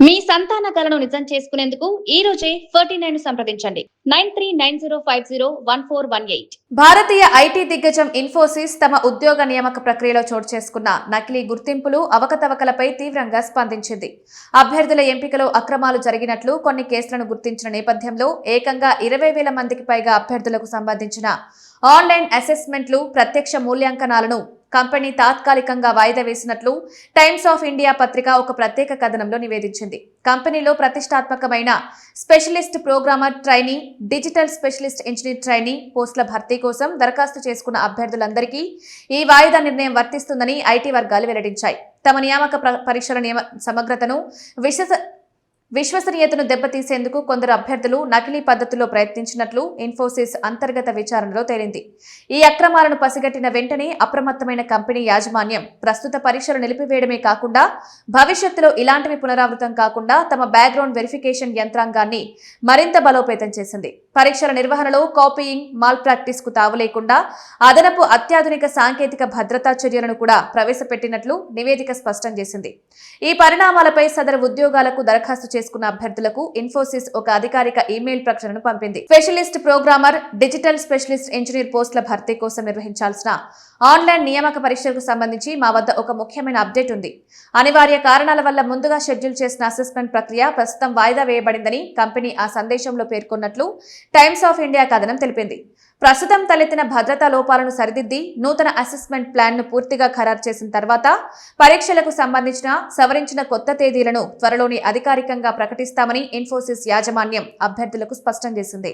మీ సంతాన కలను నిజం చేసుకునేందుకు ఈ రోజే 49 సంప్రదించండి 9390501418. భారతీయ ఐటీ దిగ్గజం ఇన్ఫోసిస్ తమ ఉద్యోగ నియామక ప్రక్రియలో చోటు చేసుకున్న నకిలీ గుర్తింపులు అవకతవకలపై తీవ్రంగా స్పందించింది. అభ్యర్థుల ఎంపికలో అక్రమాలు జరిగినట్లు కొన్ని కేసులను గుర్తించిన నేపథ్యంలో ఏకంగా 20,000 మందికి పైగా అభ్యర్థులకు సంబంధించిన ఆన్లైన్ అసెస్మెంట్లు, ప్రత్యక్ష మూల్యాంకనాలను కంపెనీ తాత్కాలికంగా వాయిదా వేసినట్లు టైమ్స్ ఆఫ్ ఇండియా పత్రిక ఒక ప్రత్యేక కథనంలో నివేదించింది. కంపెనీలో ప్రతిష్టాత్మకమైన specialist programmer trainee, digital specialist engineer trainee పోస్టుల భర్తీ కోసం దరఖాస్తు చేసుకున్న అభ్యర్థులందరికీ ఈ వాయిదా నిర్ణయం వర్తిస్తుందని ఐటీ వర్గాలు వెల్లడించాయి. తమ నియామక పరీక్షల సమగ్రతను, విశ్వసనీయతను దెబ్బతీసేందుకు కొందరు అభ్యర్థులు నకిలీ పద్ధతిలో ప్రయత్నించినట్లు ఇన్ఫోసిస్ అంతర్గత విచారణలో తేలింది. ఈ అక్రమాలను పసిగట్టిన వెంటనే అప్రమత్తమైన కంపెనీ యాజమాన్యం ప్రస్తుత పరీక్షలు నిలిపివేయడమే కాకుండా భవిష్యత్తులో ఇలాంటివి పునరావృతం కాకుండా తమ బ్యాక్గ్రౌండ్ వెరిఫికేషన్ యంత్రాంగాన్ని మరింత బలోపేతం చేసింది. పరీక్షల నిర్వహణలో కాపీయింగ్, మాల్ ప్రాక్టీస్ కు తావులేకుండా అదనపు అత్యాధునిక సాంకేతిక భద్రతా చర్యలను కూడా ప్రవేశపెట్టినట్లు నివేదిక స్పష్టం చేసింది. ఈ పరిణామాలపై సదరు ఉద్యోగాలకు దరఖాస్తు చేసుకున్న అభ్యర్థులకు ఇన్ఫోసిస్ ఒక అధికారిక ఇమెయిల్ ప్రకటనను పంపింది. Specialist programmer, digital specialist engineer పోస్టుల భర్తీ కోసం నిర్వహించాల్సిన ఆన్లైన్ నియామక పరీక్షలకు సంబంధించి మా వద్ద ఒక ముఖ్యమైన అప్డేట్ ఉంది. అనివార్య కారణాల వల్ల ముందుగా షెడ్యూల్ చేసిన అసెస్మెంట్ ప్రక్రియ ప్రస్తుతం వాయిదా వేయబడిందని కంపెనీ ఆ సందేశంలో పేర్కొన్నట్లు టైమ్స్ ఆఫ్ ఇండియా కథనం తెలిపింది. ప్రస్తుతం తలెత్తిన భద్రతా లోపాలను సరిదిద్ది నూతన అసెస్మెంట్ ప్లాన్ ను పూర్తిగా ఖరారు చేసిన తర్వాత పరీక్షలకు సంబంధించిన సవరించిన కొత్త తేదీలను త్వరలోనే అధికారికంగా ప్రకటిస్తామని ఇన్ఫోసిస్ యాజమాన్యం అభ్యర్థులకు స్పష్టం చేసింది.